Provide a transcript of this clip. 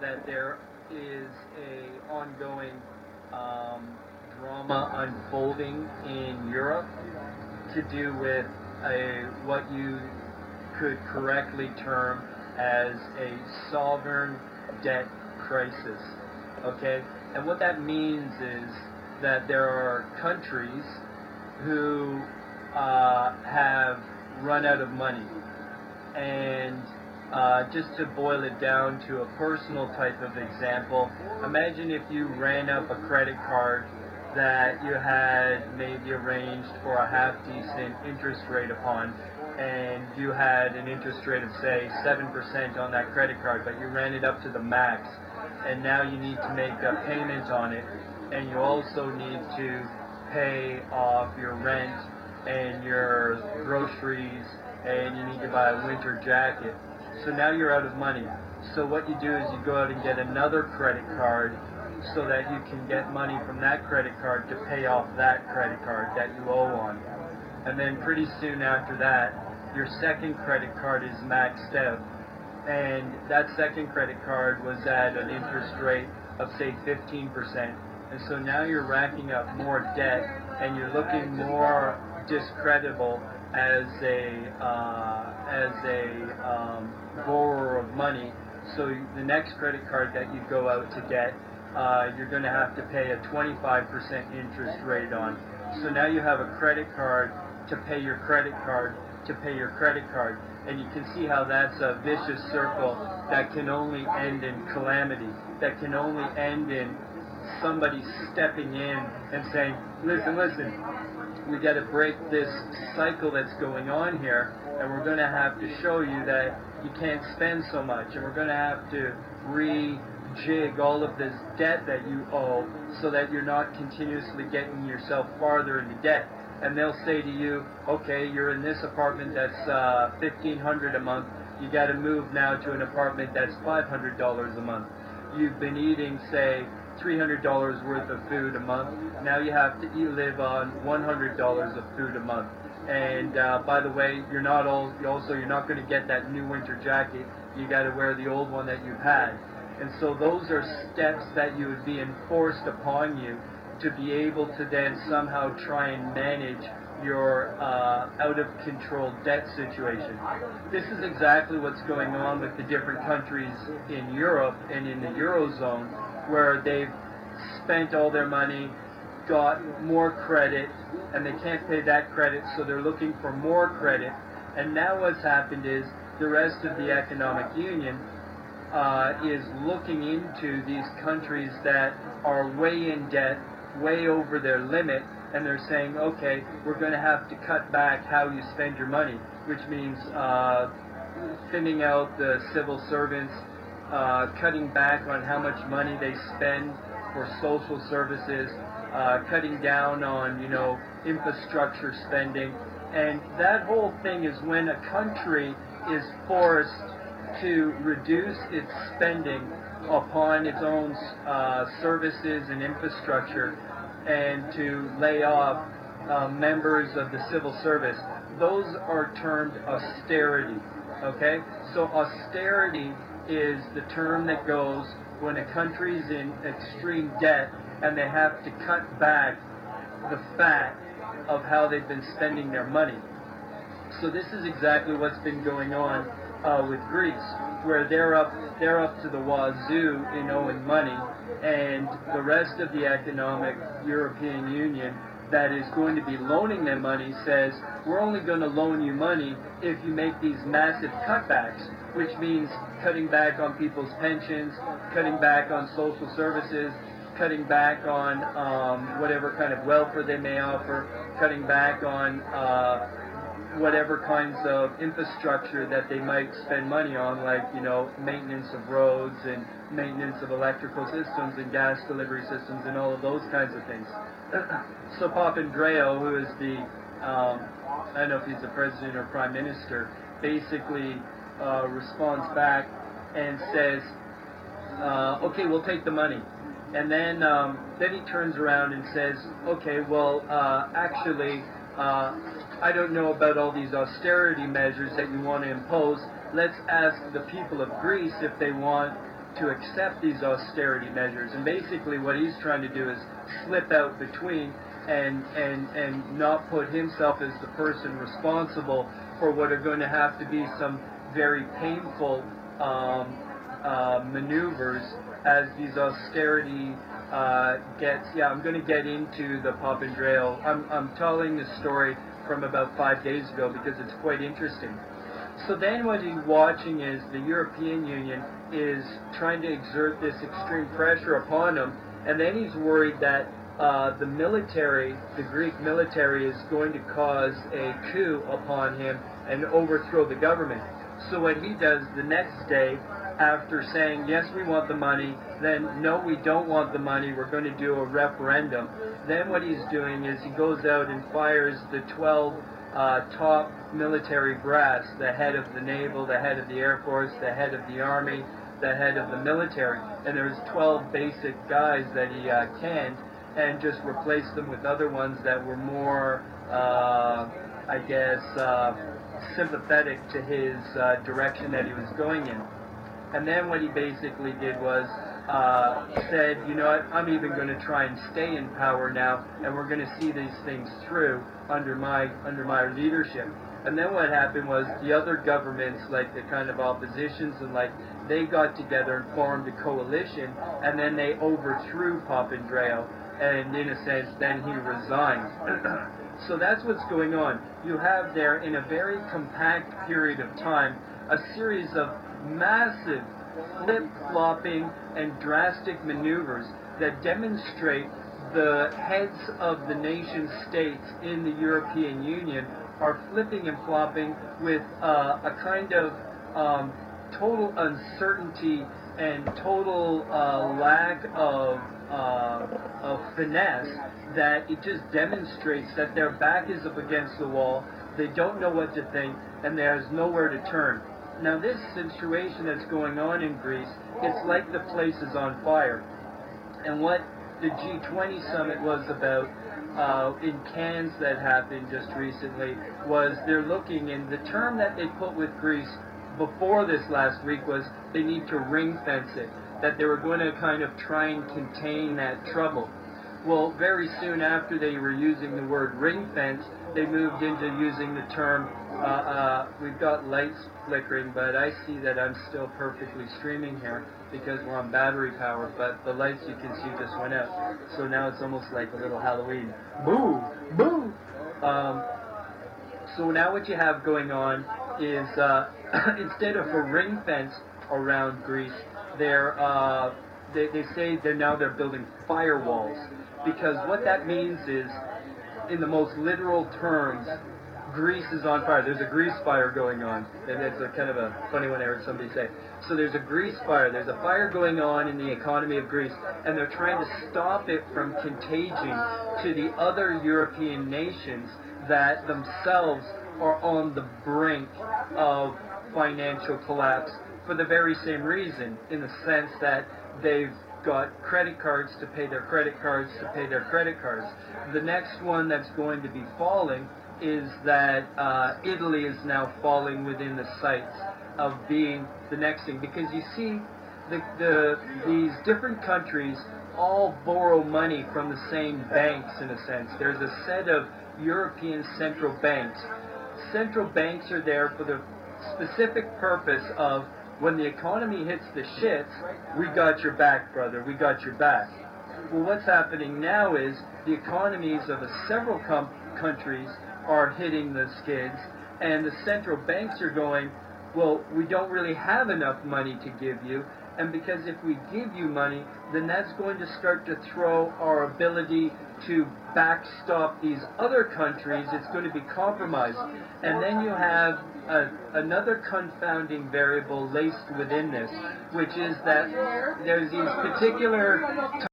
that there is a ongoing drama unfolding in Europe to do with what you could correctly term as a sovereign debt crisis. Okay? And what that means is that there are countries who have run out of money. And just to boil it down to a personal type of example, imagine if you ran up a credit card that you had maybe arranged for a half-decent interest rate upon, and you had an interest rate of, say, 7% on that credit card, but you ran it up to the max, and now you need to make a payment on it, and you also need to pay off your rent and your groceries, and you need to buy a winter jacket. So now you're out of money. So what you do is you go out and get another credit card so that you can get money from that credit card to pay off that credit card that you owe on. And then pretty soon after that, your second credit card is maxed out. And that second credit card was at an interest rate of, say, 15%. And so now you're racking up more debt, and you're looking more discreditable as a borrower of money. So the next credit card that you go out to get, you're going to have to pay a 25% interest rate on. So now you have a credit card to pay your credit card to pay your credit card. And you can see how that's a vicious circle that can only end in calamity, that can only end in somebody stepping in and saying, listen, we got to break this cycle that's going on here, and we're going to have to show you that you can't spend so much, and we're going to have to rejig all of this debt that you owe so that you're not continuously getting yourself farther into debt. And they'll say to you, okay, you're in this apartment that's $1,500 a month. You got to move now to an apartment that's $500 a month. You've been eating, say, $300 worth of food a month. Now you have to live on $100 of food a month. And by the way, you're not going to get that new winter jacket. You got to wear the old one that you've had. And so those are steps that you would be enforced upon you to be able to then somehow try and manage your out-of-control debt situation. This is exactly what's going on with the different countries in Europe and in the Eurozone, where they've spent all their money, got more credit, and they can't pay that credit, so they're looking for more credit. And now what's happened is the rest of the economic union is looking into these countries that are way in debt, way over their limit, and they're saying, okay, we're going to have to cut back how you spend your money, which means thinning out the civil servants, cutting back on how much money they spend for social services, cutting down on, infrastructure spending. And that whole thing is when a country is forced to reduce its spending upon its own services and infrastructure, and to lay off members of the civil service. Those are termed austerity, okay? So austerity is the term that goes when a country's in extreme debt and they have to cut back the fat of how they've been spending their money. So this is exactly what's been going on with Greece, where they're up to the wazoo in owing money, and the rest of the economic European Union that is going to be loaning them money says, we're only going to loan you money if you make these massive cutbacks, which means cutting back on people's pensions, cutting back on social services, cutting back on whatever kind of welfare they may offer, cutting back on whatever kinds of infrastructure that they might spend money on, like, maintenance of roads and maintenance of electrical systems and gas delivery systems and all of those kinds of things. So Papandreou, who is the, I don't know if he's the president or prime minister, basically responds back and says, okay, we'll take the money. And then he turns around and says, okay, well, actually, I don't know about all these austerity measures that you want to impose. Let's ask the people of Greece if they want to accept these austerity measures. And basically what he's trying to do is slip out between and not put himself as the person responsible for what are going to have to be some very painful maneuvers as these austerity gets. Yeah, I'm going to get into the Papandreou. I'm telling this story from about 5 days ago because it's quite interesting. So then what he's watching is the European Union is trying to exert this extreme pressure upon him, and then he's worried that the military, the Greek military, is going to cause a coup upon him and overthrow the government. So what he does the next day, after saying, yes, we want the money, then no, we don't want the money, we're going to do a referendum. Then what he's doing is he goes out and fires the 12 top military brass, the head of the naval, the head of the air force, the head of the army, the head of the military. And there's 12 basic guys that he canned, and just replaced them with other ones that were more, I guess, sympathetic to his direction that he was going in. And then what he basically did was said, you know what, I'm even going to try and stay in power now, and we're going to see these things through under my leadership. And then what happened was the other governments, like the kind of oppositions, and like they got together and formed a coalition, and then they overthrew Papandreou, and in a sense, then he resigned. So that's what's going on. You have there, in a very compact period of time, a series of massive flip-flopping and drastic maneuvers that demonstrate the heads of the nation states in the European Union are flipping and flopping with a kind of total uncertainty and total lack of finesse, that it just demonstrates that their back is up against the wall, they don't know what to think, and there's nowhere to turn. Now this situation that's going on in Greece, it's like the place is on fire. And what the G20 summit was about in Cannes that happened just recently was they're looking, and the term that they put with Greece before this last week was they need to ring fence it, that they were going to kind of try and contain that trouble. Well, very soon after they were using the word ring fence, they moved into using the term, we've got lights flickering, but I see that I'm still perfectly streaming here because we're on battery power, but the lights you can see just went out. So now it's almost like a little Halloween. Boo! Boo! So now what you have going on is, instead of a ring fence around Greece, they say they're building firewalls, because what that means is, in the most literal terms, Greece is on fire. There's a Greece fire going on. And it's a kind of a funny one I heard somebody say. So there's a Greece fire. There's a fire going on in the economy of Greece, and they're trying to stop it from contagion to the other European nations that themselves are on the brink of financial collapse for the very same reason, in the sense that they've got credit cards to pay their credit cards to pay their credit cards. The next one that's going to be falling is that Italy is now falling within the sights of being the next thing, because you see these different countries all borrow money from the same banks, in a sense. There's a set of European central banks. Central banks are there for the specific purpose of, when the economy hits the shits, we got your back, brother, we got your back. Well, what's happening now is the economies of several countries are hitting the skids, and the central banks are going, well, we don't really have enough money to give you, and because if we give you money, then that's going to start to throw our ability to backstop these other countries. It's going to be compromised. And then you have another confounding variable laced within this, which is that there's these particular